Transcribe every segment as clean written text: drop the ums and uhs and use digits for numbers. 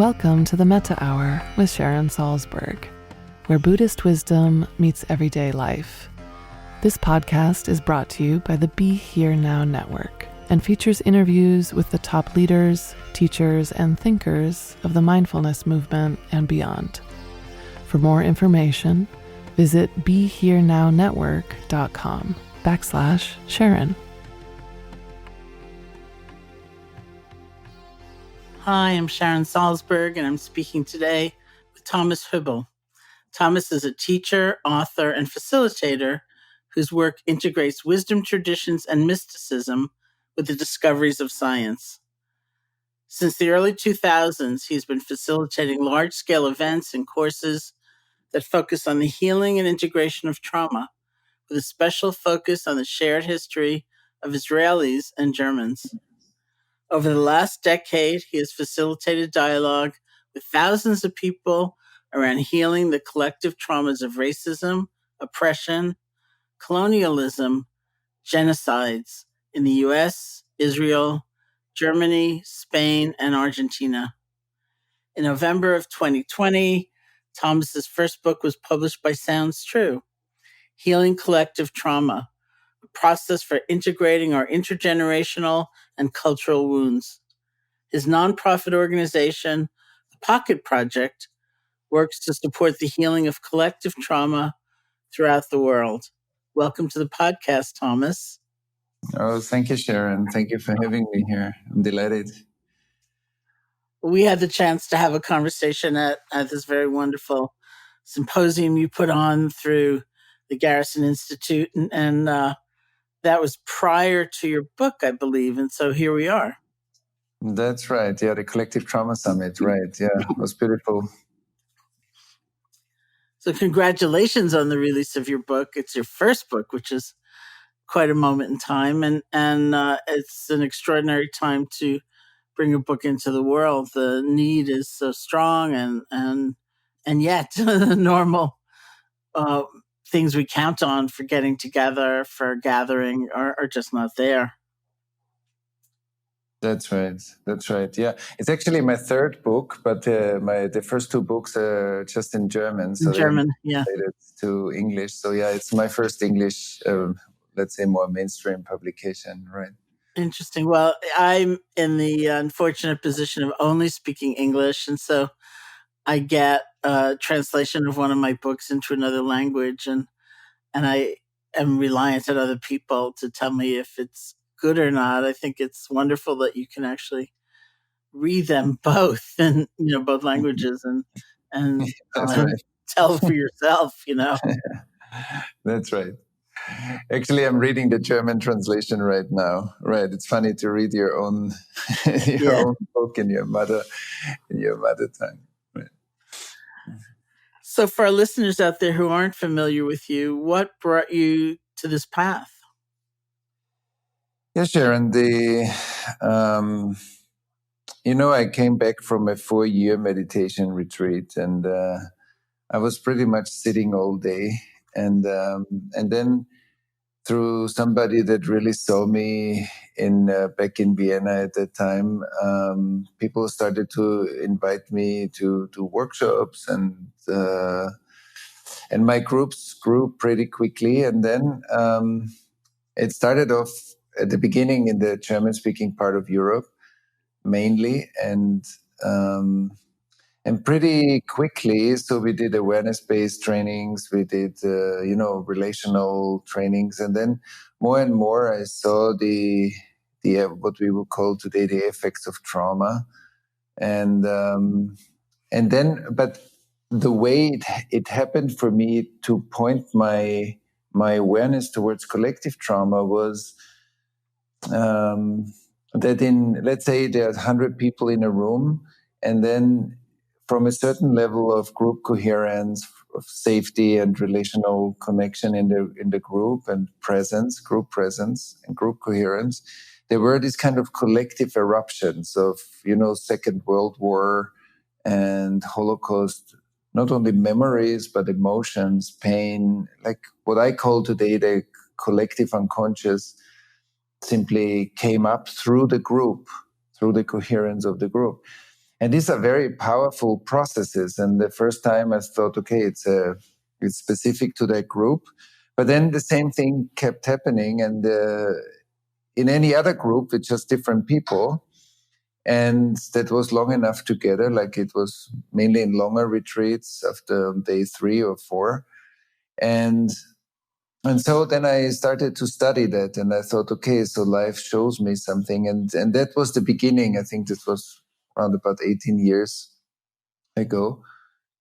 Welcome to the Metta Hour with Sharon Salzberg, where Buddhist wisdom meets everyday life. This podcast is brought to you by the Be Here Now Network and features interviews with the top leaders, teachers, and thinkers of the mindfulness movement and beyond. For more information, visit BeHereNowNetwork.com/Sharon. Hi, I'm Sharon Salzberg, and I'm speaking today with Thomas Hübl. Thomas is a teacher, author, and facilitator whose work integrates wisdom traditions and mysticism with the discoveries of science. Since the early 2000s, he's been facilitating large-scale events and courses that focus on the healing and integration of trauma, with a special focus on the shared history of Israelis and Germans. Over the last decade, he has facilitated dialogue with thousands of people around healing the collective traumas of racism, oppression, colonialism, genocides in the US, Israel, Germany, Spain, and Argentina. In November of 2020, Thomas's first book was published by SoundsTrue, Healing Collective Trauma, a process for integrating our intergenerational and cultural wounds. His nonprofit organization, the Pocket Project, works to support the healing of collective trauma throughout the world. Welcome to the podcast, Thomas. Oh, thank you, Sharon. Thank you for having me here. I'm delighted. We had the chance to have a conversation at this very wonderful symposium you put on through the Garrison Institute, and that was prior to your book, I believe, and so here we are. That's right. Yeah, the Collective Trauma Summit. Right. Yeah, it was beautiful. So congratulations on the release of your book. It's your first book, which is quite a moment in time, and it's an extraordinary time to bring a book into the world. The need is so strong, and yet the normal things we count on for getting together, for gathering, are just not there. That's right. That's right. Yeah, it's actually my third book, but the first two books are just in German. So in German, yeah, to English. So yeah, it's my first English, let's say, more mainstream publication, right? Interesting. Well, I'm in the unfortunate position of only speaking English, and so I get a translation of one of my books into another language, and I am reliant on other people to tell me if it's good or not. I think it's wonderful that you can actually read them both in both languages and right. tell for yourself. That's right. Actually, I'm reading the German translation right now. Right, it's funny to read your own own book in your mother tongue. Right. So, for our listeners out there who aren't familiar with you, what brought you to this path? Yeah, Sharon. I came back from a 4-year meditation retreat, and I was pretty much sitting all day, and then through somebody that really saw me back in Vienna at that time, people started to invite me to workshops, and my groups grew pretty quickly. And then it started off at the beginning in the German-speaking part of Europe, mainly, and pretty quickly. So we did awareness-based trainings, we did relational trainings, and then more and more I saw the what we would call today the effects of trauma, and then, but the way it happened for me to point my awareness towards collective trauma was that let's say there's 100 people in a room, and then from a certain level of group coherence, of safety and relational connection in the group, and group presence and group coherence, there were these kind of collective eruptions of, Second World War and Holocaust, not only memories, but emotions, pain, like what I call today the collective unconscious, simply came up through the group, through the coherence of the group. And these are very powerful processes. And the first time I thought, okay, it's specific to that group. But then the same thing kept happening. And in any other group, with just different people. And that was long enough together. Like it was mainly in longer retreats after day 3 or 4. And so then I started to study that, and I thought, okay, so life shows me something. And that was the beginning. I think this was around about 18 years ago.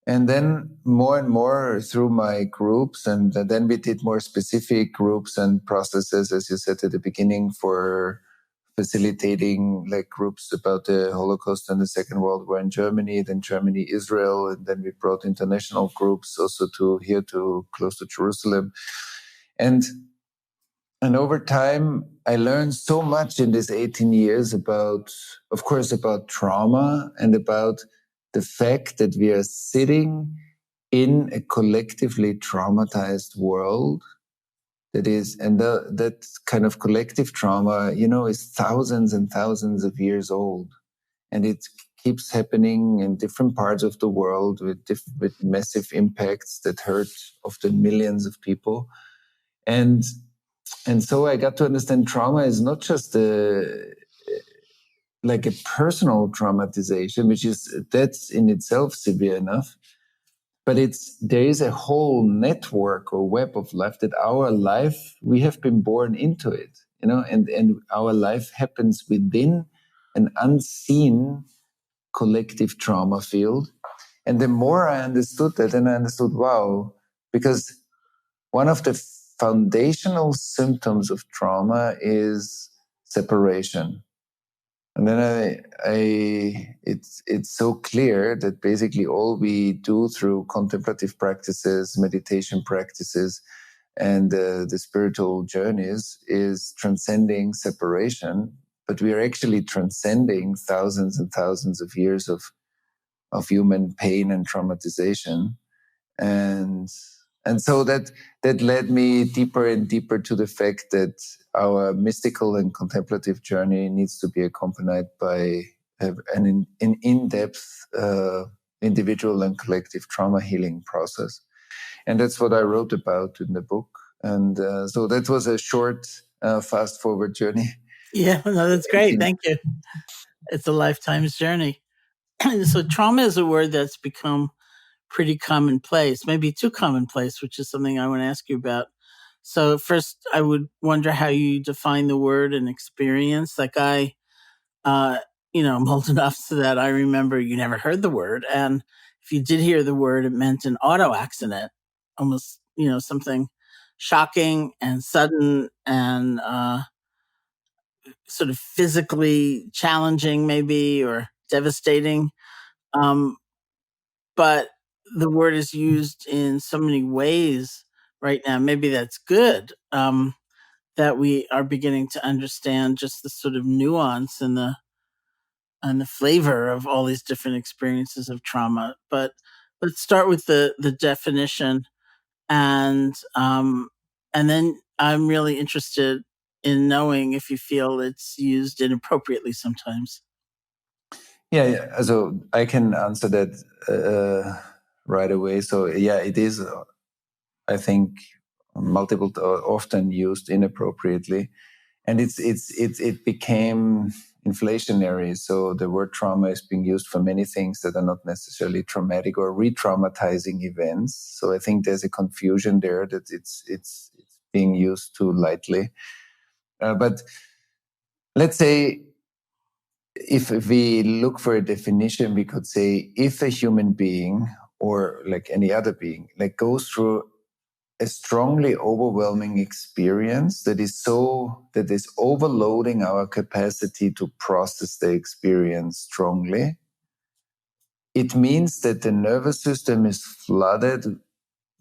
And then more and more through my groups, and then we did more specific groups and processes, as you said at the beginning, for facilitating like groups about the Holocaust and the Second World War in Germany, then Germany, Israel, and then we brought international groups also to close to Jerusalem. And over time, I learned so much in these 18 years about, of course, about trauma and about the fact that we are sitting in a collectively traumatized world that is, and that kind of collective trauma, is thousands and thousands of years old. And it keeps happening in different parts of the world with massive impacts that hurt often millions of people. And so I got to understand trauma is not just like a personal traumatization, that's in itself severe enough, but there is a whole network or web of life that our life, we have been born into it, and our life happens within an unseen collective trauma field. And the more I understood that, and I understood, wow, because one of the foundational symptoms of trauma is separation. And then it's so clear that basically all we do through contemplative practices, meditation practices, and the spiritual journeys is transcending separation. But we are actually transcending thousands and thousands of years of human pain and traumatization. And so that led me deeper and deeper to the fact that our mystical and contemplative journey needs to be accompanied by an in-depth individual and collective trauma healing process. And that's what I wrote about in the book. And so that was a short, fast-forward journey. Yeah, no, that's great. Thank you. It's a lifetime's journey. So trauma is a word that's become pretty commonplace, maybe too commonplace, which is something I want to ask you about. So first, I would wonder how you define the word and experience. Like I'm old enough so that I remember you never heard the word. And if you did hear the word, it meant an auto accident, almost, something shocking and sudden and sort of physically challenging maybe or devastating. But the word is used in so many ways right now. Maybe that's good, that we are beginning to understand just the sort of nuance and the flavor of all these different experiences of trauma. But let's start with the definition, and then I'm really interested in knowing if you feel it's used inappropriately sometimes. Yeah. So I can answer that right away. So yeah, it is, I think, often used inappropriately, and it became inflationary. So the word trauma is being used for many things that are not necessarily traumatic or re-traumatizing events. So I think there's a confusion there that it's being used too lightly. But let's say, if we look for a definition, we could say if a human being or like any other being like goes through a strongly overwhelming experience that is overloading our capacity to process the experience strongly, it means that the nervous system is flooded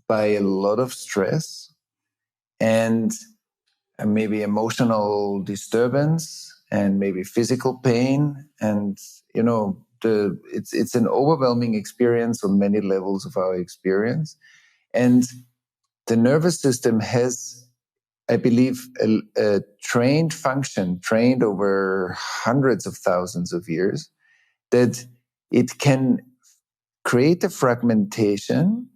by a lot of stress and maybe emotional disturbance and maybe physical pain. And, it's an overwhelming experience on many levels of our experience. And the nervous system has, I believe, a trained over hundreds of thousands of years that it can create a fragmentation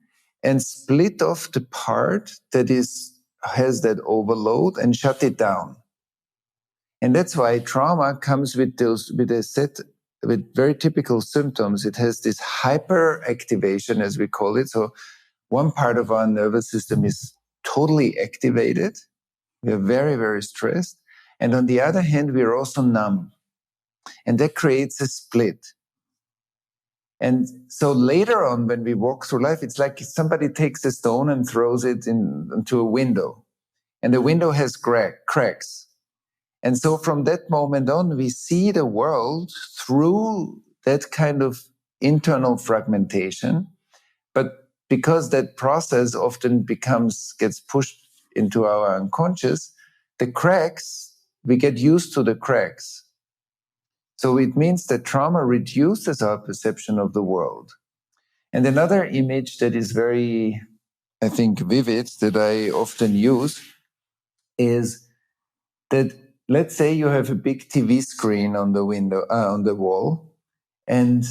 and split off the part that has that overload and shut it down. And that's why trauma comes with a set with very typical symptoms. It has this hyperactivation, as we call it. So one part of our nervous system is totally activated. We are very, very stressed. And on the other hand, we are also numb. And that creates a split. And so later on, when we walk through life, it's like somebody takes a stone and throws it into a window. And the window has cracks. And so from that moment on, we see the world through that kind of internal fragmentation. But because that process often gets pushed into our unconscious, the cracks, we get used to the cracks. So it means that trauma reduces our perception of the world. And another image that is very, I think, vivid, that I often use, is that let's say you have a big TV screen on the window, on the wall, and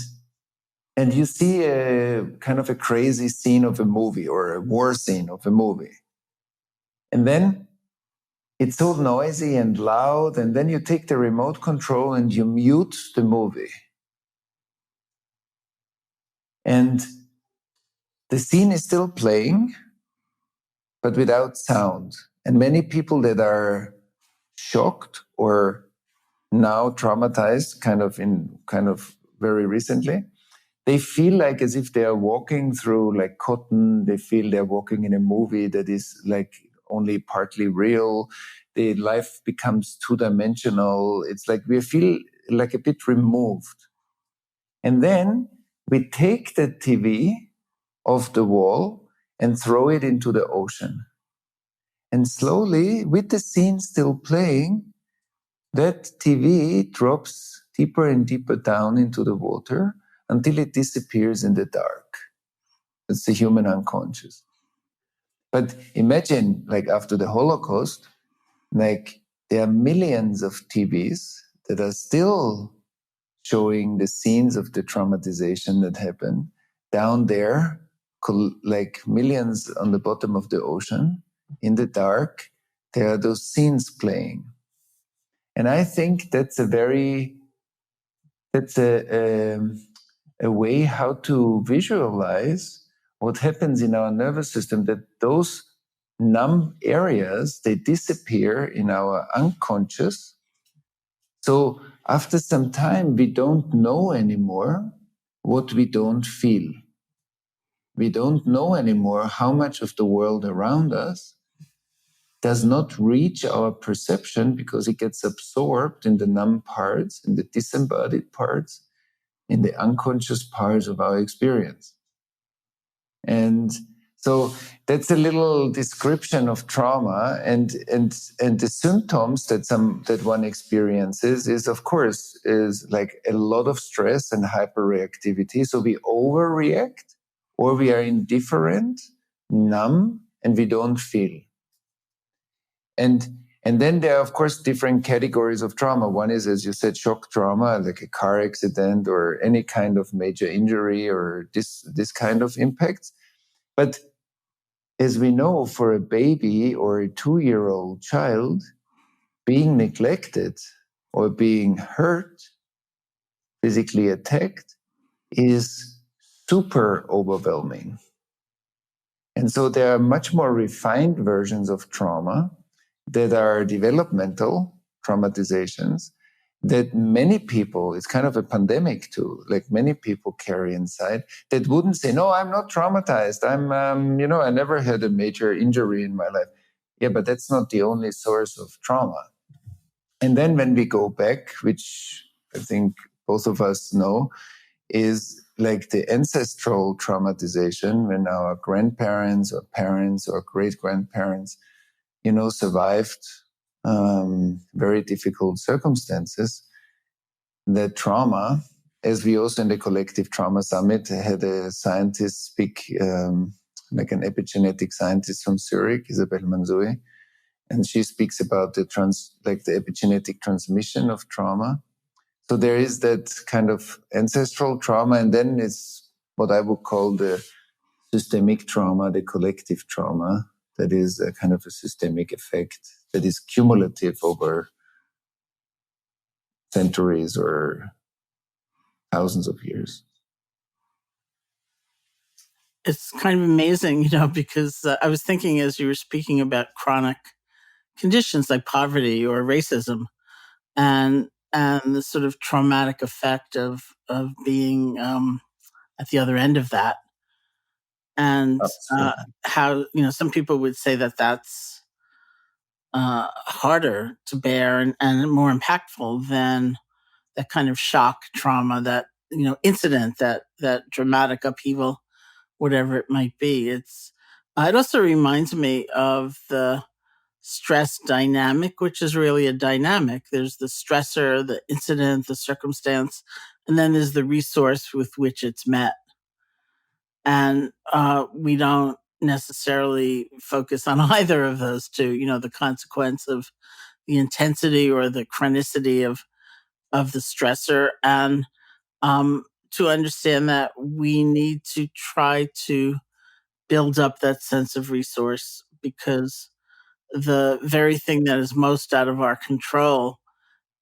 you see a kind of a crazy scene of a movie or a war scene of a movie. And then it's so noisy and loud, and then you take the remote control and you mute the movie. And the scene is still playing, but without sound. And many people that are shocked or now traumatized, kind of very recently, they feel like as if they are walking through like cotton. They feel they're walking in a movie that is like only partly real. The life becomes two-dimensional. It's like we feel like a bit removed. And then we take the TV off the wall and throw it into the ocean. And slowly, with the scene still playing, that TV drops deeper and deeper down into the water until it disappears in the dark. It's the human unconscious. But imagine, like after the Holocaust, like there are millions of TVs that are still showing the scenes of the traumatization that happened down there, like millions on the bottom of the ocean, in the dark. There are those scenes playing. And I think that's a way how to visualize what happens in our nervous system, that those numb areas, they disappear in our unconscious. So after some time, we don't know anymore what we don't feel. We don't know anymore how much of the world around us does not reach our perception because it gets absorbed in the numb parts, in the disembodied parts, in the unconscious parts of our experience. And so that's a little description of trauma, and the symptoms that one experiences is, of course, is like a lot of stress and hyperreactivity. So we overreact, or we are indifferent, numb, and we don't feel. And then there are, of course, different categories of trauma. One is, as you said, shock trauma, like a car accident or any kind of major injury or this kind of impacts. But as we know, for a baby or a 2-year-old child, being neglected or being hurt, physically attacked, is super overwhelming. And so there are much more refined versions of trauma that are developmental traumatizations that many people, it's kind of a pandemic too, like many people carry inside, that wouldn't say, no, I'm not traumatized. I never had a major injury in my life. Yeah, but that's not the only source of trauma. And then when we go back, which I think both of us know, is like the ancestral traumatization, when our grandparents or parents or great-grandparents survived very difficult circumstances. That trauma, as we also in the Collective Trauma Summit had a scientist speak, like an epigenetic scientist from Zurich, Isabel Manzoui, and she speaks about the epigenetic transmission of trauma. So there is that kind of ancestral trauma, and then it's what I would call the systemic trauma, the collective trauma, that is a kind of a systemic effect that is cumulative over centuries or thousands of years. It's kind of amazing, because I was thinking as you were speaking about chronic conditions like poverty or racism, and the sort of traumatic effect of being at the other end of that, and how some people would say that that's harder to bear and more impactful than that kind of shock trauma, that incident, that dramatic upheaval, whatever it might be. It also reminds me of the stress dynamic, which is really a dynamic. There's the stressor, the incident, the circumstance, and then there's the resource with which it's met. And we don't necessarily focus on either of those two, the consequence of the intensity or the chronicity of the stressor. And to understand that we need to try to build up that sense of resource, because the very thing that is most out of our control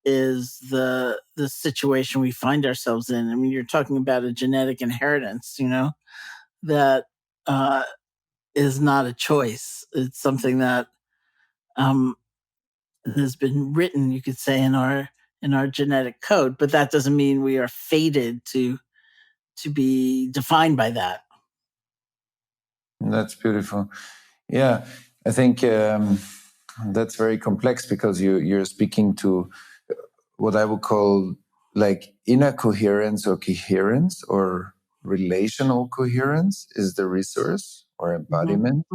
is the situation we find ourselves in. I mean, you're talking about a genetic inheritance, that is not a choice. It's something that has been written, you could say, in our genetic code, but that doesn't mean we are fated to be defined by that. That's beautiful. Yeah, I think that's very complex, because you're speaking to what I would call like inner coherence or coherence, or relational coherence is the resource or embodiment.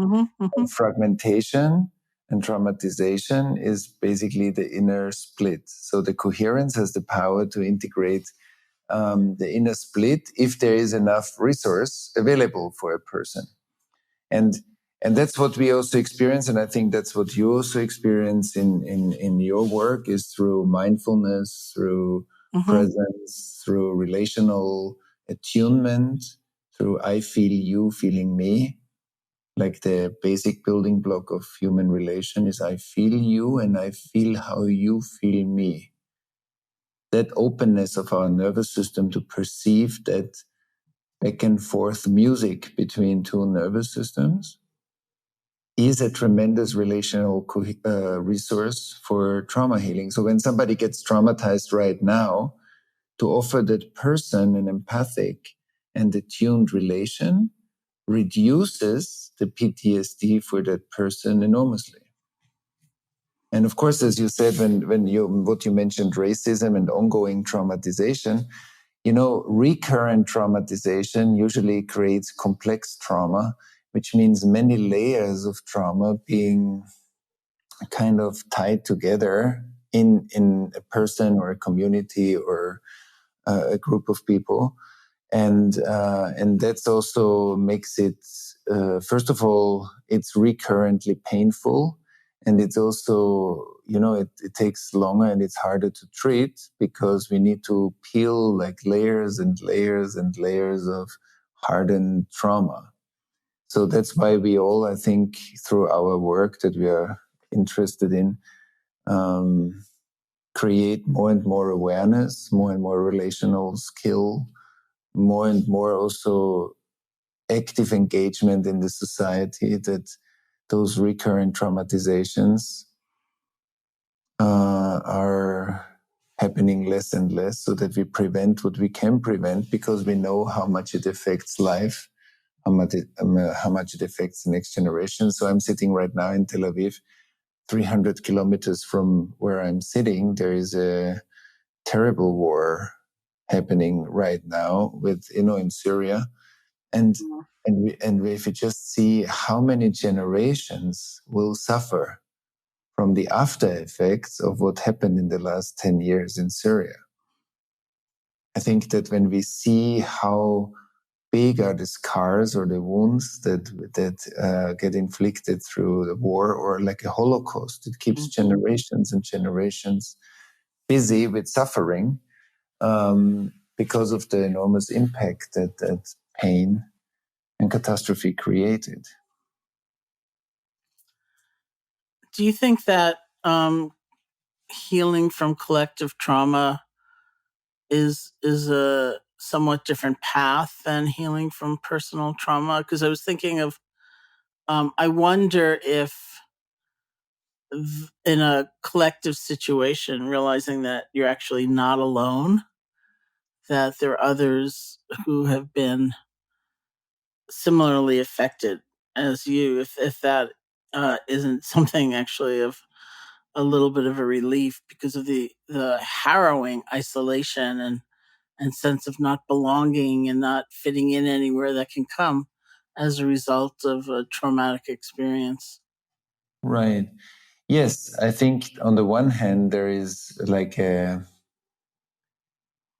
Fragmentation and traumatization is basically the inner split. So the coherence has the power to integrate the inner split if there is enough resource available for a person. And that's what we also experience, and I think that's what you also experience in your work, is through mindfulness, through presence, through relational attunement, through I feel you feeling me. Like the basic building block of human relation is I feel you and I feel how you feel me. That openness of our nervous system to perceive that back and forth music between two nervous systems is a tremendous relational resource for trauma healing. So when somebody gets traumatized right now, to offer that person an empathic and attuned relation reduces the PTSD for that person enormously. And of course, as you said, when you mentioned racism and ongoing traumatization, recurrent traumatization usually creates complex trauma, which means many layers of trauma being kind of tied together in a person or a community or a group of people. And that's also makes it, first of all, it's recurrently painful. And it's also, it takes longer and it's harder to treat, because we need to peel like layers and layers and layers of hardened trauma. So that's why we all, I think, through our work that we are interested in, create more and more awareness, more and more relational skill, more and more also active engagement in the society, that those recurrent traumatizations are happening less and less, so that we prevent what we can prevent, because we know how much it affects life, how much it affects the next generation. So I'm sitting right now in Tel Aviv, 300 kilometers from where I'm sitting. There is a terrible war happening right now with, in Syria. And if you just see how many generations will suffer from the after effects of what happened in the last 10 years in Syria. I think that when we see how big are the scars or the wounds that get inflicted through the war, or like a Holocaust, it keeps generations and generations busy with suffering. because of the enormous impact that pain and catastrophe created. Do you think that healing from collective trauma is a somewhat different path than healing from personal trauma? Because I was thinking of, I wonder if in a collective situation, realizing that you're actually not alone, that there are others who have been similarly affected as you, if that isn't something actually of a little bit of a relief because of the harrowing isolation and sense of not belonging and not fitting in anywhere that can come as a result of a traumatic experience. Right. Yes, I think on the one hand, there is like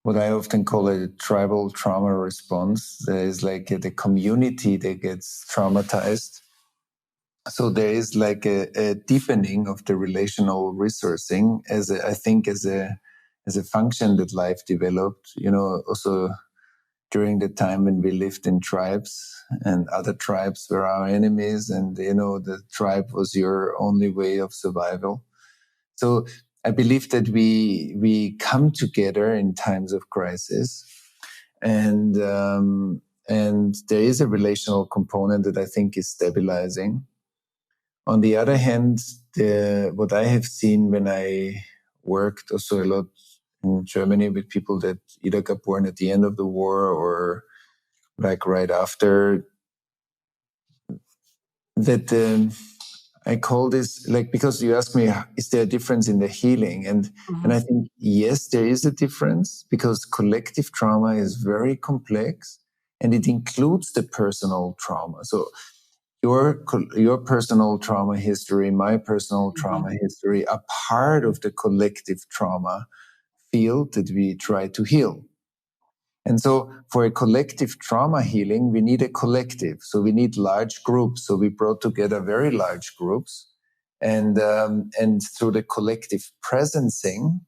what I often call a tribal trauma response. There is like the community that gets traumatized. So there is like a deepening of the relational resourcing as a function that life developed, also during the time when we lived in tribes and other tribes were our enemies, and the tribe was your only way of survival. So I believe that we come together in times of crisis, and there is a relational component that I think is stabilizing. On the other hand, what I have seen when I worked also a lot in Germany with people that either got born at the end of the war or like right after, that I call this, like, because you asked me, is there a difference in the healing? And I think, yes, there is a difference, because collective trauma is very complex and it includes the personal trauma. So your personal trauma history, my personal trauma history are part of the collective trauma field that we try to heal. And so for a collective trauma healing, we need a collective. So we need large groups. So we brought together very large groups. And through the collective presencing,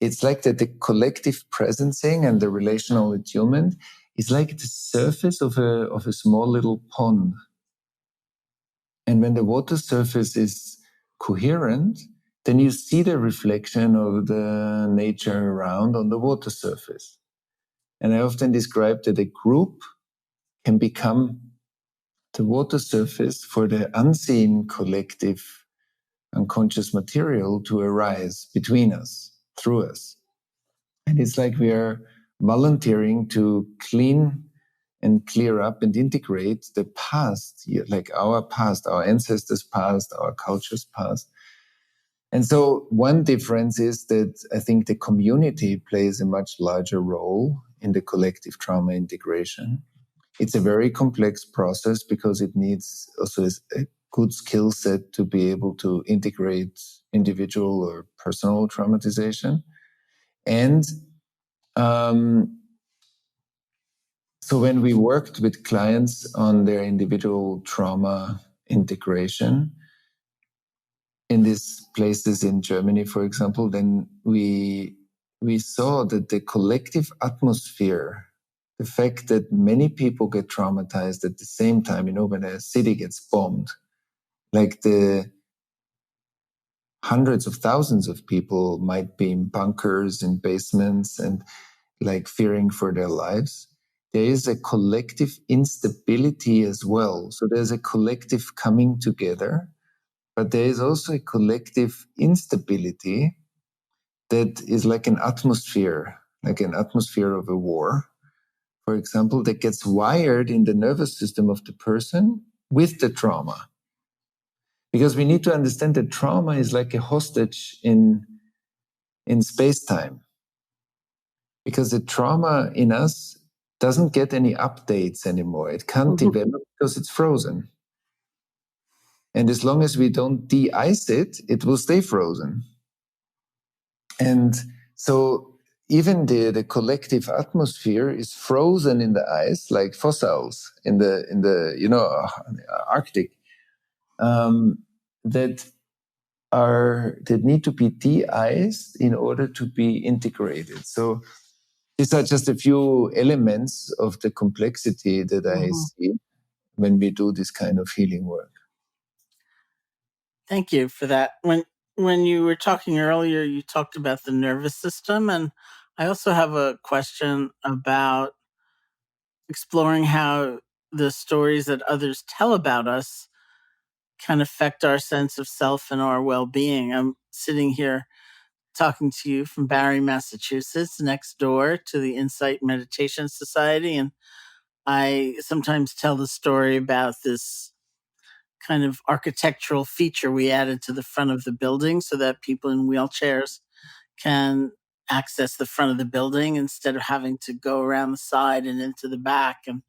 it's like that the collective presencing and the relational attunement is like the surface of a small little pond. And when the water surface is coherent, then you see the reflection of the nature around on the water surface. And I often describe that a group can become the water surface for the unseen collective unconscious material to arise between us, through us. And it's like we are volunteering to clean and clear up and integrate the past, like our past, our ancestors' past, our culture's past. And so one difference is that I think the community plays a much larger role in the collective trauma integration. It's a very complex process because it needs also a good skill set to be able to integrate individual or personal traumatization. And so when we worked with clients on their individual trauma integration, in these places in Germany, for example, then we saw that the collective atmosphere, the fact that many people get traumatized at the same time, when a city gets bombed, like the hundreds of thousands of people might be in bunkers, in basements, and like fearing for their lives. There is a collective instability as well. So there's a collective coming together. But there is also a collective instability that is like an atmosphere of a war, for example, that gets wired in the nervous system of the person with the trauma. Because we need to understand that trauma is like a hostage in space-time. Because the trauma in us doesn't get any updates anymore. It can't develop because it's frozen. And as long as we don't de-ice it, it will stay frozen. And so even the collective atmosphere is frozen in the ice, like fossils in the Arctic. That that need to be de-iced in order to be integrated. So these are just a few elements of the complexity that I see when we do this kind of healing work. Thank you for that. When you were talking earlier, you talked about the nervous system, and I also have a question about exploring how the stories that others tell about us can affect our sense of self and our well-being. I'm sitting here talking to you from Barre, Massachusetts, next door to the Insight Meditation Society, and I sometimes tell the story about this kind of architectural feature we added to the front of the building so that people in wheelchairs can access the front of the building instead of having to go around the side and into the back. And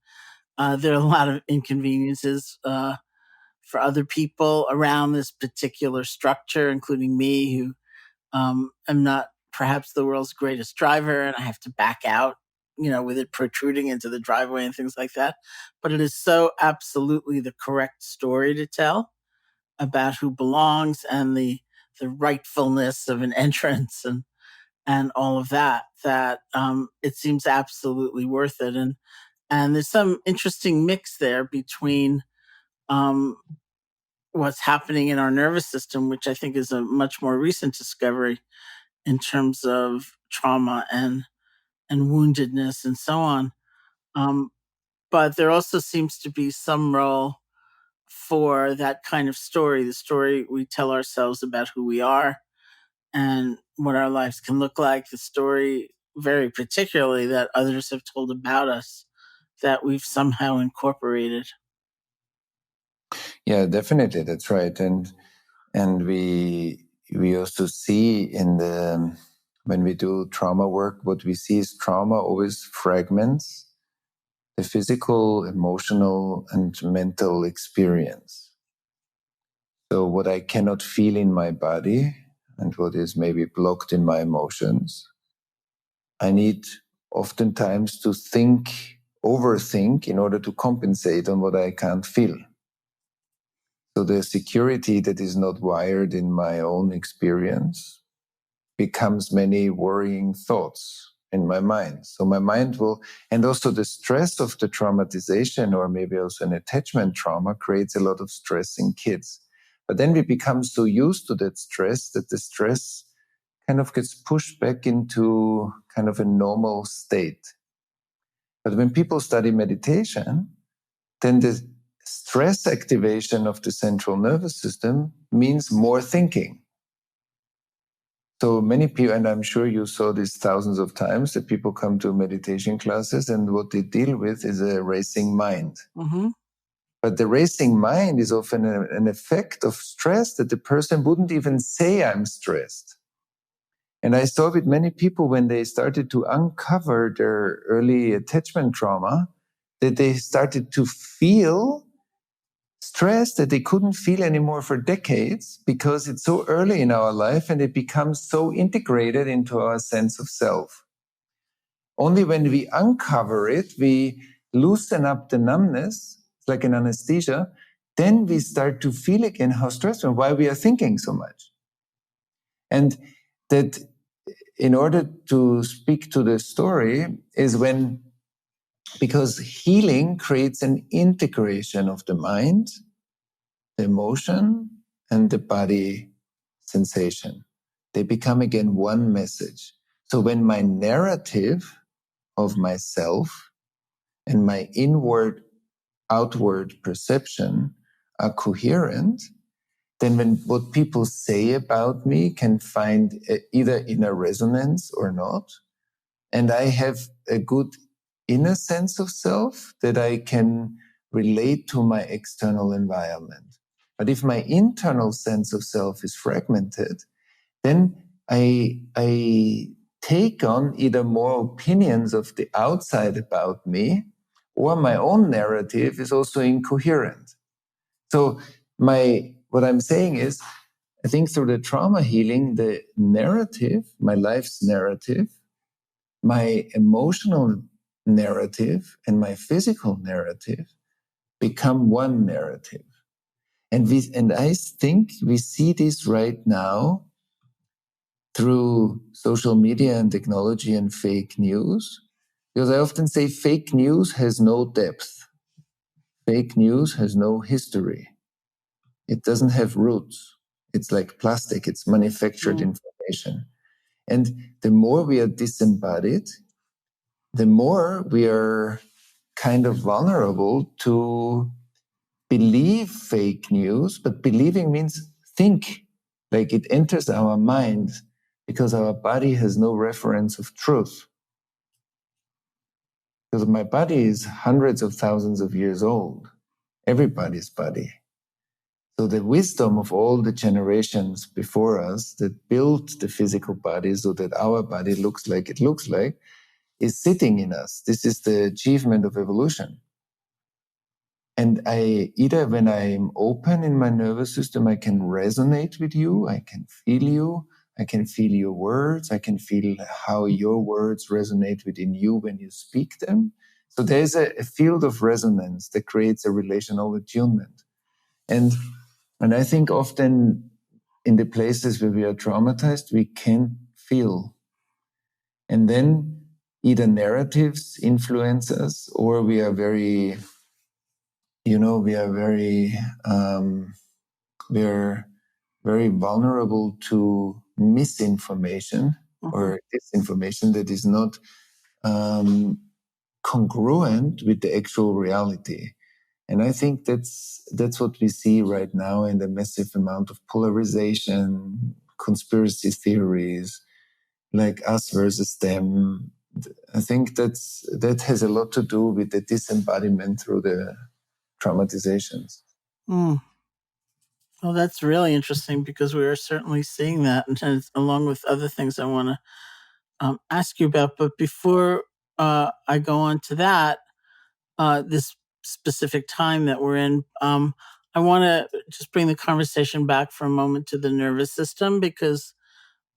there are a lot of inconveniences for other people around this particular structure, including me, who am not perhaps the world's greatest driver, and I have to back out, with it protruding into the driveway and things like that. But it is so absolutely the correct story to tell about who belongs and the rightfulness of an entrance and all of that it seems absolutely worth it. And there's some interesting mix there between what's happening in our nervous system, which I think is a much more recent discovery in terms of trauma and woundedness and so on. But there also seems to be some role for that kind of story, the story we tell ourselves about who we are and what our lives can look like, the story very particularly that others have told about us that we've somehow incorporated. Yeah, definitely, that's right. And we also see when we do trauma work, what we see is trauma always fragments the physical, emotional, and mental experience. So what I cannot feel in my body and what is maybe blocked in my emotions, I need oftentimes to overthink in order to compensate on what I can't feel. So the security that is not wired in my own experience becomes many worrying thoughts in my mind. So my mind will, and also the stress of the traumatization or maybe also an attachment trauma creates a lot of stress in kids. But then we become so used to that stress that the stress kind of gets pushed back into kind of a normal state. But when people study meditation, then the stress activation of the central nervous system means more thinking. So many people, and I'm sure you saw this thousands of times, that people come to meditation classes and what they deal with is a racing mind. Mm-hmm. But the racing mind is often an effect of stress that the person wouldn't even say, I'm stressed. And I saw with many people when they started to uncover their early attachment trauma, that they started to feel stress that they couldn't feel anymore for decades because it's so early in our life and it becomes so integrated into our sense of self. Only when we uncover it, we loosen up the numbness, it's like an anesthesia, then we start to feel again how stressed and why we are thinking so much. And that in order to speak to the story is because healing creates an integration of the mind, the emotion, and the body sensation. They become again one message. So when my narrative of myself and my inward, outward perception are coherent, then when what people say about me can find either inner resonance or not, and I have a good inner sense of self that I can relate to my external environment. But if my internal sense of self is fragmented, then I take on either more opinions of the outside about me, or my own narrative is also incoherent. So what I'm saying is, I think through the trauma healing, the narrative, my life's narrative, my emotional narrative and my physical narrative become one narrative. And I think we see this right now through social media and technology and fake news. Because I often say fake news has no depth. Fake news has no history. It doesn't have roots. It's like plastic. It's manufactured information. And the more we are disembodied, the more we are kind of vulnerable to believe fake news. But believing means think, like it enters our mind because our body has no reference of truth. Because my body is hundreds of thousands of years old, everybody's body. So the wisdom of all the generations before us that built the physical body so that our body looks like it looks like is sitting in us. This is the achievement of evolution. And either when I'm open in my nervous system, I can resonate with you, I can feel you, I can feel your words, I can feel how your words resonate within you when you speak them. So there's a field of resonance that creates a relational attunement. And I think often in the places where we are traumatized, we can't feel. And then either narratives influence us, or we are very, we're very vulnerable to misinformation or disinformation that is not congruent with the actual reality. And I think that's what we see right now in the massive amount of polarization, conspiracy theories, like us versus them. I think that has a lot to do with the disembodiment through the traumatizations. Well, that's really interesting because we are certainly seeing that, and along with other things I want to ask you about. But before I go on to that, this specific time that we're in, I want to just bring the conversation back for a moment to the nervous system, because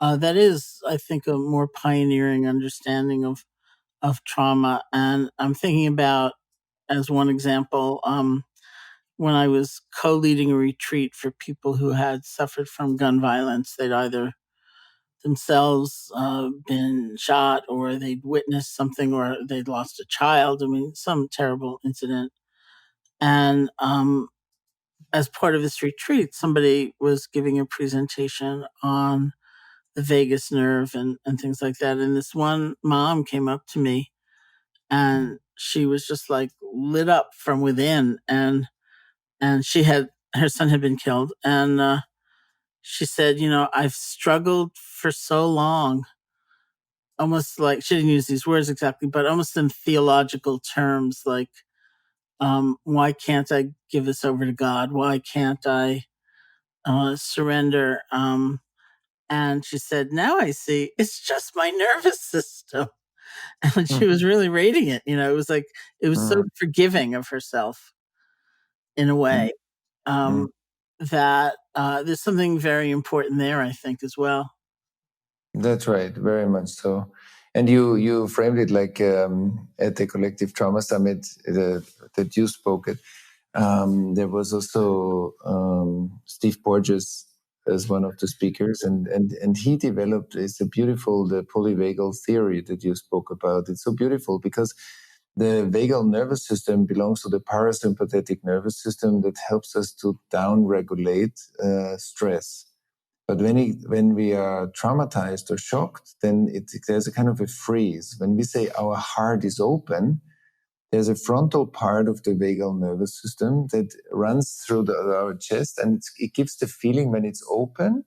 that is, I think, a more pioneering understanding of trauma. And I'm thinking about, as one example, when I was co-leading a retreat for people who had suffered from gun violence. They'd either themselves been shot, or they'd witnessed something, or they'd lost a child. I mean, some terrible incident. And as part of this retreat, somebody was giving a presentation on the vagus nerve and things like that. And this one mom came up to me, and she was just like lit up from within. And her son had been killed. And she said, I've struggled for so long, almost like, she didn't use these words exactly, but almost in theological terms, like, why can't I give this over to God? Why can't I surrender? And she said, now I see it's just my nervous system. And she was really rating it. It was like, it was so forgiving of herself in a way, that there's something very important there, I think, as well. That's right, very much so. And you framed it like at the Collective Trauma Summit that you spoke at. There was also Steve Porges as one of the speakers, and he developed the polyvagal theory that you spoke about. It's so beautiful because the vagal nervous system belongs to the parasympathetic nervous system that helps us to down-regulate stress. But when we are traumatized or shocked, then there's a kind of a freeze. When we say our heart is open, there's a frontal part of the vagal nervous system that runs through our chest, and it gives the feeling when it's open.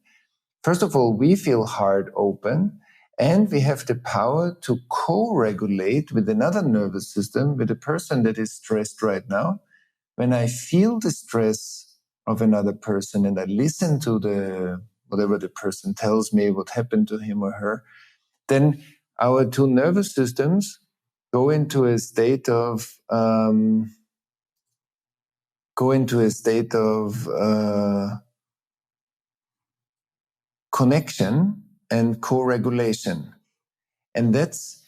First of all, we feel heart open, and we have the power to co-regulate with another nervous system, with a person that is stressed right now. When I feel the stress of another person and I listen to whatever the person tells me, what happened to him or her, then our two nervous systems go into a state of connection and co-regulation. And that's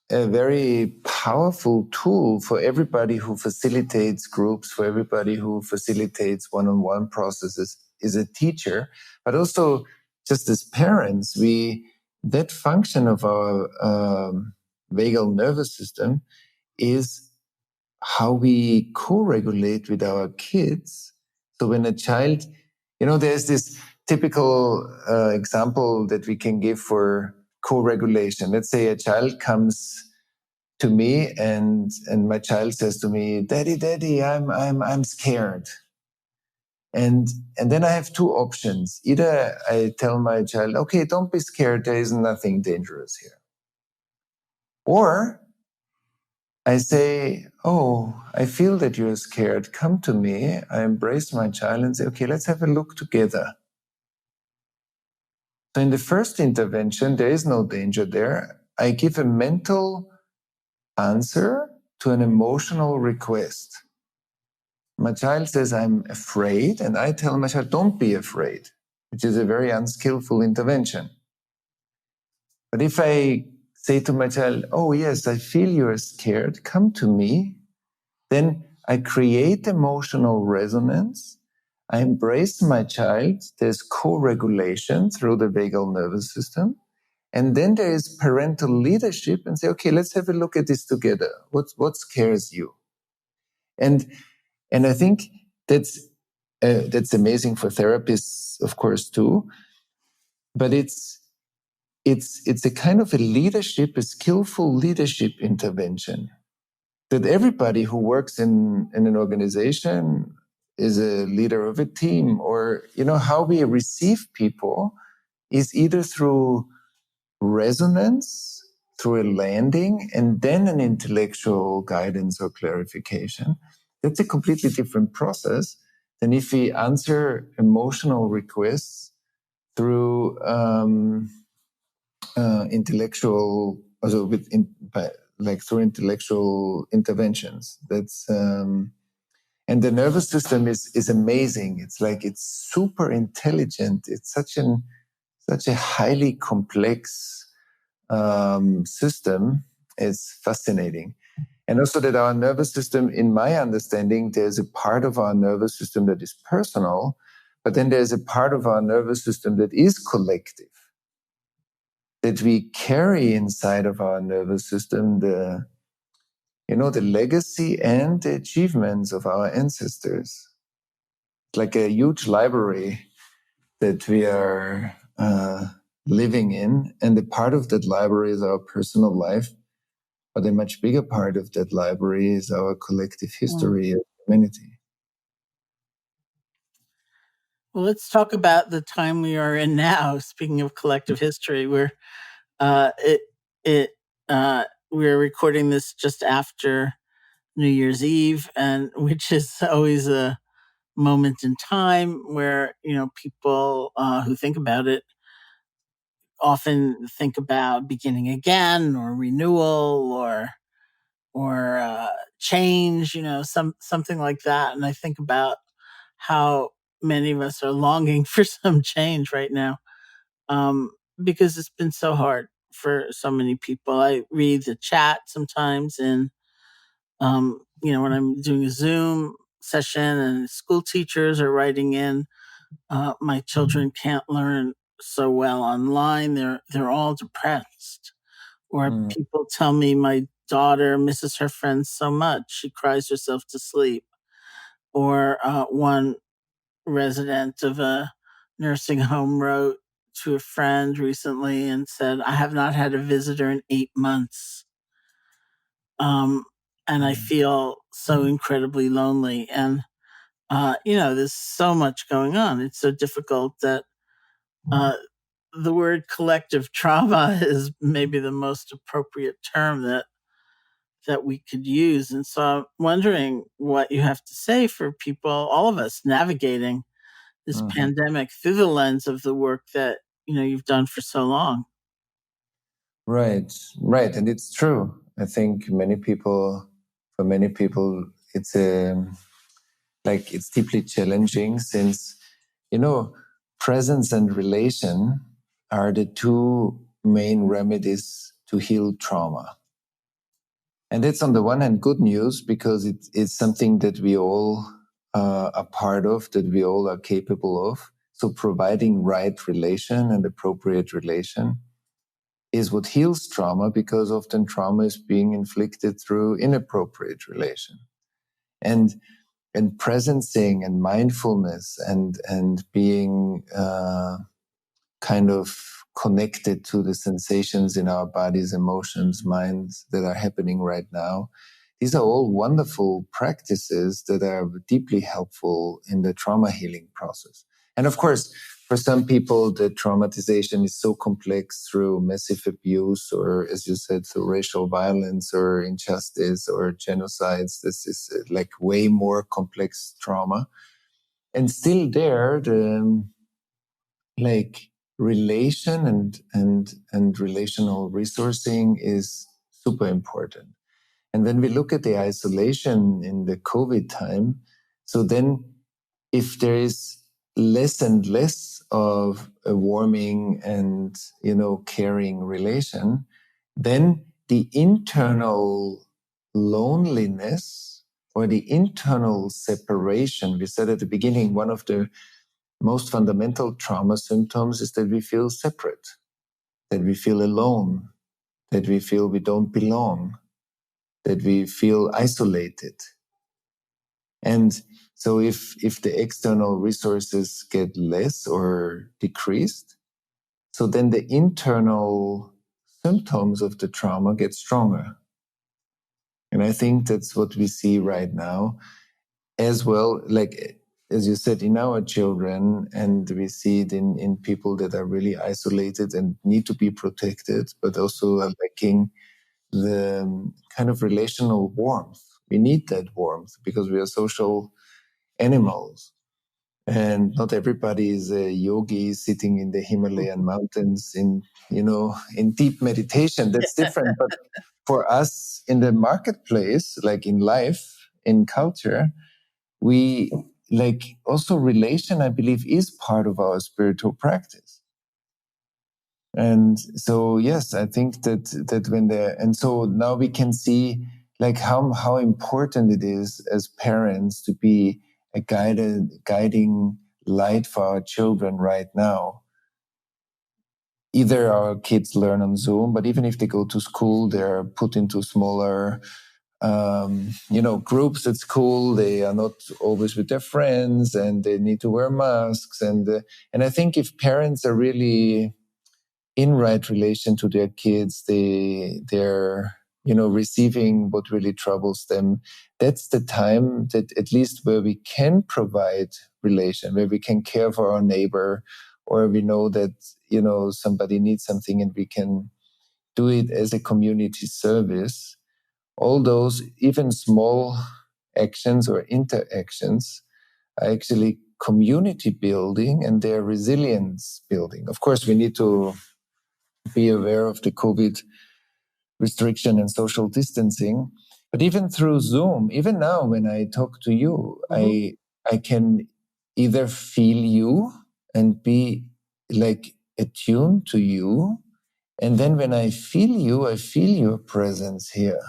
a very powerful tool for everybody who facilitates groups, for everybody who facilitates one-on-one processes, is a teacher, but also just as parents, that function of our vagal nervous system is how we co-regulate with our kids. So when a child, there's this typical example that we can give for co-regulation. Let's say a child comes to me and my child says to me, Daddy, I'm scared. And then I have two options. Either I tell my child, okay, don't be scared. There is nothing dangerous here. Or I say, oh, I feel that you're scared. Come to me. I embrace my child and say, okay, let's have a look together. So in the first intervention, there is no danger there. I give a mental answer to an emotional request. My child says, I'm afraid, and I tell my child, don't be afraid, which is a very unskillful intervention. But if I say to my child, oh yes, I feel you're scared, come to me, then I create emotional resonance. I embrace my child. There's co-regulation through the vagal nervous system. And then there is parental leadership and say, okay, let's have a look at this together. What scares you? And I think that's amazing for therapists, of course, too. But it's a kind of a skillful leadership intervention that everybody who works in an organization is a leader of a team, or, how we receive people is either through resonance, through a landing, and then an intellectual guidance or clarification. That's a completely different process than if we answer emotional requests through intellectual, also through intellectual interventions. That's and the nervous system is amazing. It's super intelligent. It's such a highly complex system. It's fascinating. And also that our nervous system, in my understanding, there's a part of our nervous system that is personal, but then there's a part of our nervous system that is collective, that we carry inside of our nervous system the legacy and the achievements of our ancestors. It's like a huge library that we are living in, and a part of that library is our personal life, but a much bigger part of that library is our collective history of humanity. Well, let's talk about the time we are in now. Speaking of collective history, we're recording this just after New Year's Eve, and which is always a moment in time where people who think about it often think about beginning again or renewal or change, something like that. And I think about how many of us are longing for some change right now, because it's been so hard for so many people. I read the chat sometimes, and when I'm doing a Zoom session and school teachers are writing in, my children can't learn so well online. They're all depressed. Or people tell me my daughter misses her friends so much she cries herself to sleep. Or one resident of a nursing home wrote to a friend recently and said, I have not had a visitor in 8 months. And I feel so incredibly lonely. And, there's so much going on. It's so difficult that the word collective trauma is maybe the most appropriate term that we could use. And so I'm wondering what you have to say for people, all of us, navigating this pandemic through the lens of the work that you've done for so long. Right. And it's true. I think for many people, it's it's deeply challenging, since, presence and relation are the two main remedies to heal trauma. And that's on the one hand good news, because it's something that we all are part of, that we all are capable of. So providing right relation and appropriate relation is what heals trauma, because often trauma is being inflicted through inappropriate relation. And presencing and mindfulness and being kind of connected to the sensations in our bodies, emotions, minds that are happening right now. These are all wonderful practices that are deeply helpful in the trauma healing process. And of course, for some people, the traumatization is so complex through massive abuse, or, as you said, through racial violence or injustice or genocides. This is like way more complex trauma. And still there, the like relation and relational resourcing is super important. And when we look at the isolation in the COVID time, so then if there is less and less of a warming and, caring relation, then the internal loneliness or the internal separation, we said at the beginning, one of the most fundamental trauma symptoms is that we feel separate, that we feel alone, that we feel we don't belong, that we feel isolated. And so if the external resources get less or decreased, so then the internal symptoms of the trauma get stronger. And I think that's what we see right now as well, like, as you said, in our children, and we see it in people that are really isolated and need to be protected, but also are lacking the kind of relational warmth. We need that warmth because we are social animals. And not everybody is a yogi sitting in the Himalayan mountains in deep meditation. That's different. But for us in the marketplace, like in life, in culture, we like also relation, I believe, is part of our spiritual practice. And so, yes, I think that and so now we can see like how important it is as parents to be a guiding light for our children right now. Either our kids learn on Zoom, but even if they go to school, they're put into smaller groups at school. They are not always with their friends, and they need to wear masks. And I think if parents are really in right relation to their kids, they're receiving what really troubles them. That's the time that at least where we can provide relation, where we can care for our neighbor, or we know that somebody needs something and we can do it as a community service. All those, even small actions or interactions, are actually community building, and they're resilience building. Of course, we need to be aware of the COVID restriction and social distancing. But even through Zoom, even now when I talk to you, I can either feel you and be like attuned to you. And then when I feel you, I feel your presence here.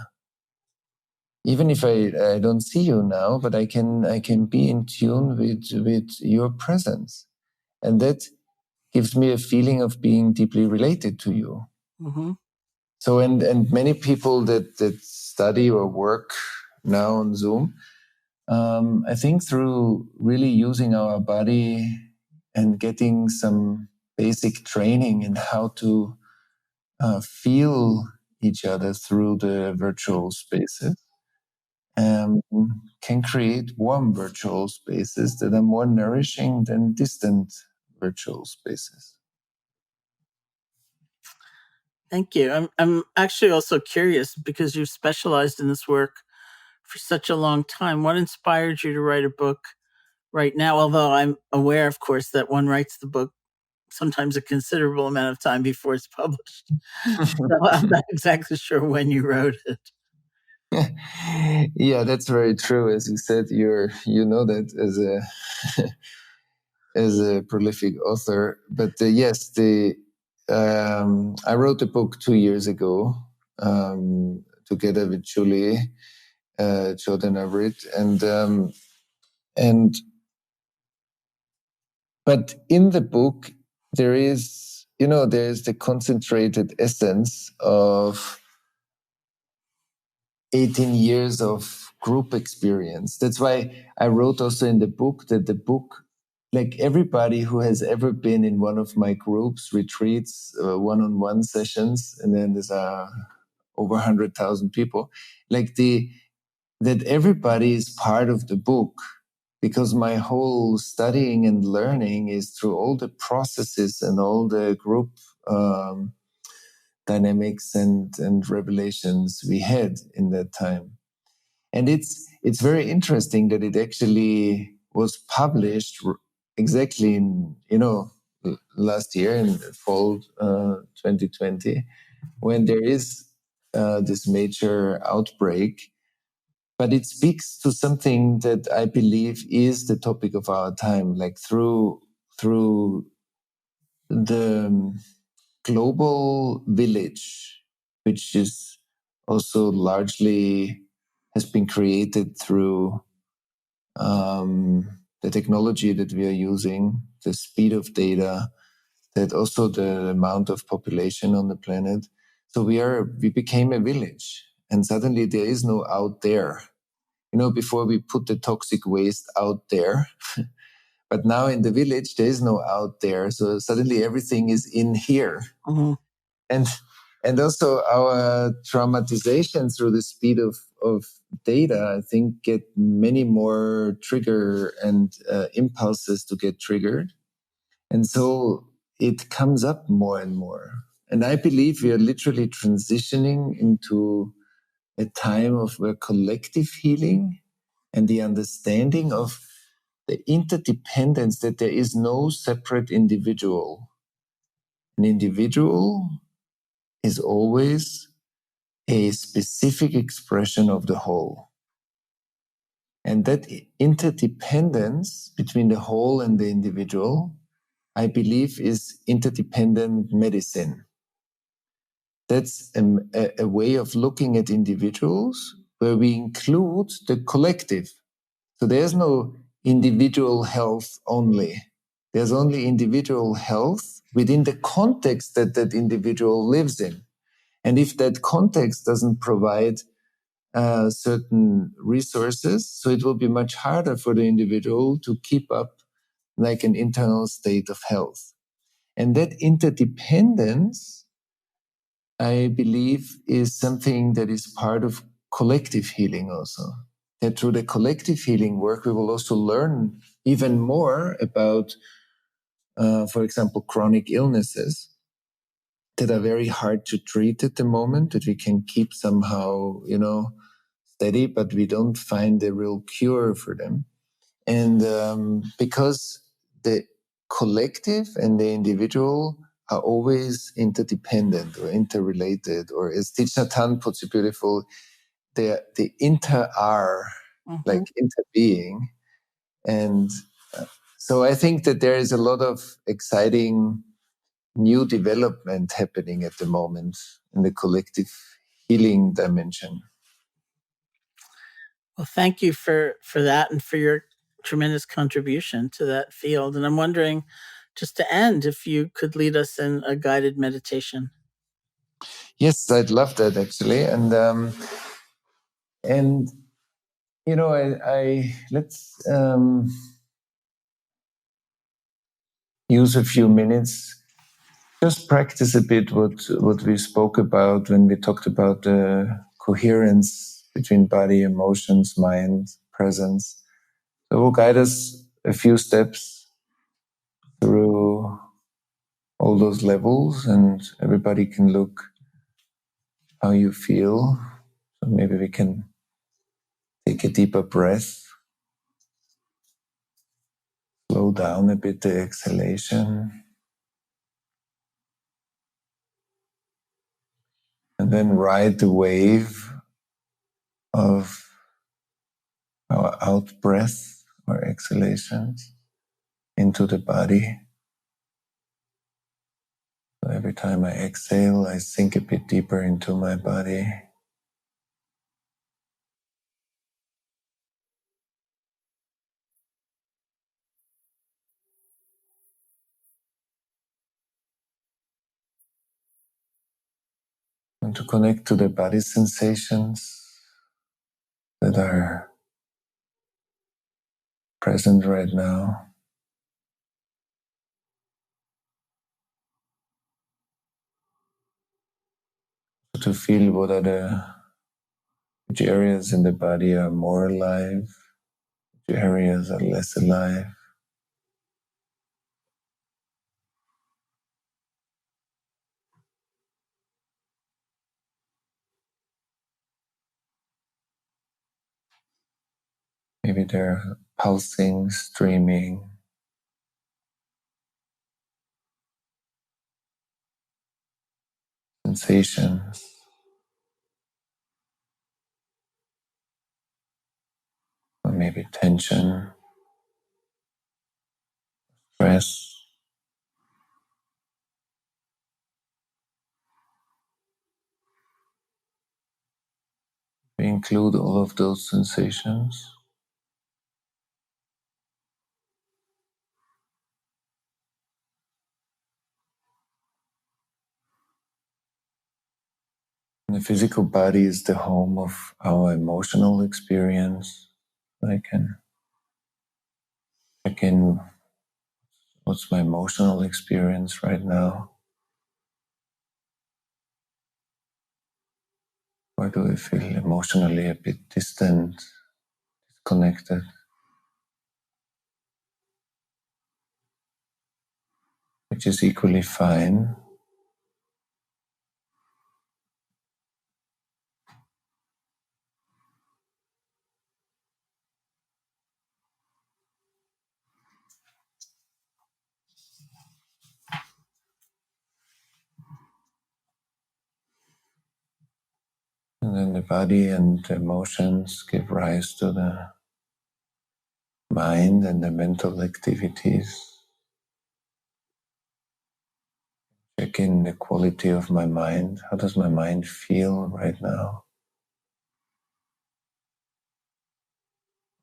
Even if I don't see you now, but I can be in tune with your presence. And that gives me a feeling of being deeply related to you. Mm-hmm. So, and many people that study or work now on Zoom, I think through really using our body and getting some basic training in how to feel each other through the virtual spaces, can create warm virtual spaces that are more nourishing than distant virtual spaces. Thank you. I'm actually also curious, because you've specialized in this work for such a long time. What inspired you to write a book right now? Although I'm aware, of course, that one writes the book sometimes a considerable amount of time before it's published. So I'm not exactly sure when you wrote it. Yeah, that's very true. As you said, you know that as a as a prolific author. But yes, I wrote the book 2 years ago, together with Julie Jordan Everett, but in the book there is the concentrated essence of 18 years of group experience. That's why I wrote also in the book that the book, like everybody who has ever been in one of my groups, retreats, one-on-one sessions, and then there's over 100,000 people, that everybody is part of the book, because my whole studying and learning is through all the processes and all the group dynamics and revelations we had in that time. And it's very interesting that it actually was published exactly in, last year in fall 2020, when there is this major outbreak. But it speaks to something that I believe is the topic of our time, like through the global village, which is also largely has been created through the technology that we are using, the speed of data, that also the amount of population on the planet. So we became a village, and suddenly there is no out there. Before we put the toxic waste out there, but now in the village, there is no out there. So suddenly everything is in here. Mm-hmm. And also our traumatization through the speed of data, I think, get many more trigger and impulses to get triggered. And so it comes up more and more. And I believe we are literally transitioning into a time of where collective healing and the understanding of the interdependence, that there is no separate individual. An individual is always a specific expression of the whole. And that interdependence between the whole and the individual, I believe, is interdependent medicine. That's a way of looking at individuals where we include the collective. So there's no individual health only. There's only individual health within the context that that individual lives in. And if that context doesn't provide certain resources, so it will be much harder for the individual to keep up like an internal state of health. And that interdependence, I believe, is something that is part of collective healing also. That through the collective healing work, we will also learn even more about, for example, chronic illnesses that are very hard to treat at the moment, that we can keep somehow, steady, but we don't find a real cure for them. And because the collective and the individual are always interdependent or interrelated, or as Thich Nhat Hanh puts it beautiful, the inter-are, like interbeing. And so I think that there is a lot of exciting new development happening at the moment in the collective healing dimension. Well, thank you for that and for your tremendous contribution to that field. And I'm wondering, just to end, if you could lead us in a guided meditation. Yes, I'd love that actually. And I let's use a few minutes, just practice a bit what we spoke about when we talked about the coherence between body, emotions, mind, presence. So it will guide us a few steps through all those levels, and everybody can look how you feel. So maybe we can take a deeper breath, slow down a bit the exhalation, and then ride the wave of our out breath or exhalations into the body. So every time I exhale, I sink a bit deeper into my body. And to connect to the body sensations that are present right now. To feel which areas in the body are more alive, which areas are less alive. Maybe they're pulsing, streaming, sensations, or maybe tension, stress. We include all of those sensations. And the physical body is the home of our emotional experience. I can check in, what's my emotional experience right now? Why do I feel emotionally a bit distant, disconnected? Which is equally fine. And then the body and the emotions give rise to the mind and the mental activities. Check in the quality of my mind. How does my mind feel right now?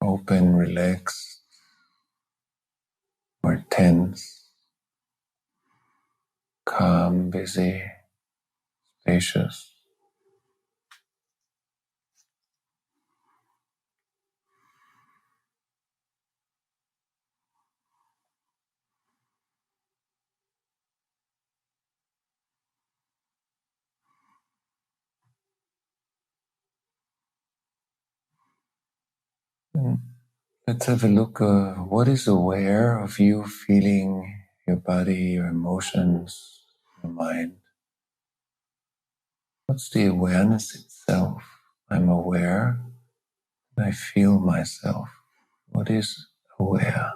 Open, relaxed, or tense, calm, busy, spacious. And let's have a look. What is aware of you feeling your body, your emotions, your mind? What's the awareness itself? I'm aware and I feel myself. What is aware?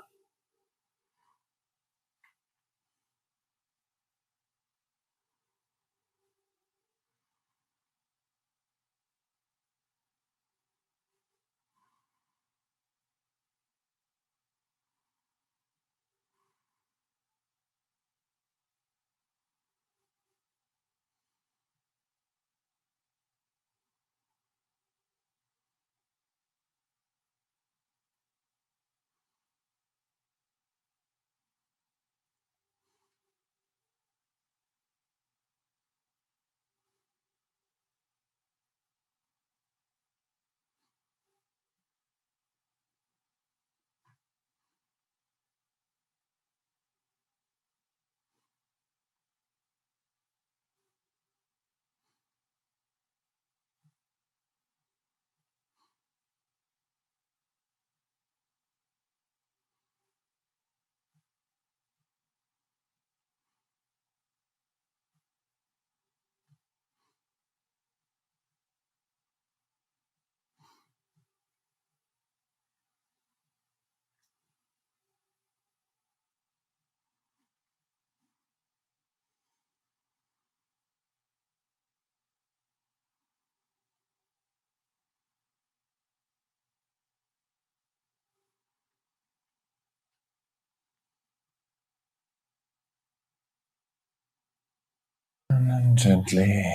And then gently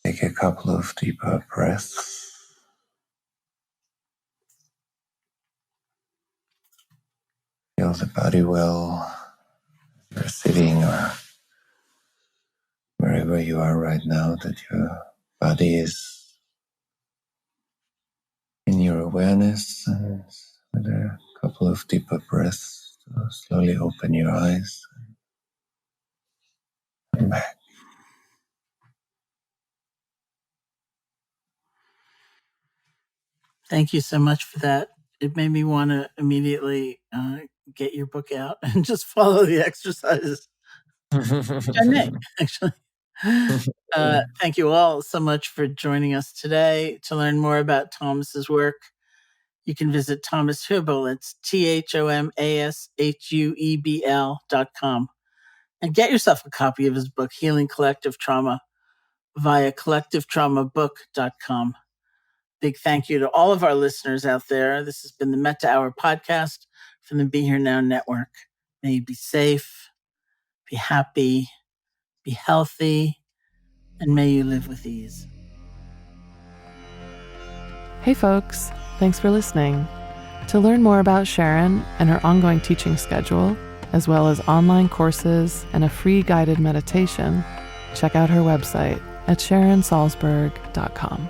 take a couple of deeper breaths. Feel the body well. You're sitting or where you are right now, that your body is in your awareness, and with a couple of deeper breaths, slowly open your eyes and back. Thank you so much for that. It made me want to immediately get your book out and just follow the exercises. Which I may, actually. Thank you all so much for joining us today. To learn more about Thomas's work, you can visit Thomas Hübl. It's ThomasHuebl.com. And get yourself a copy of his book, Healing Collective Trauma, via collectivetraumabook.com. Big thank you to all of our listeners out there. This has been the Metta Hour podcast from the Be Here Now Network. May you be safe, be happy, be healthy, and may you live with ease. Hey folks, thanks for listening. To learn more about Sharon and her ongoing teaching schedule, as well as online courses and a free guided meditation, check out her website at SharonSalzberg.com.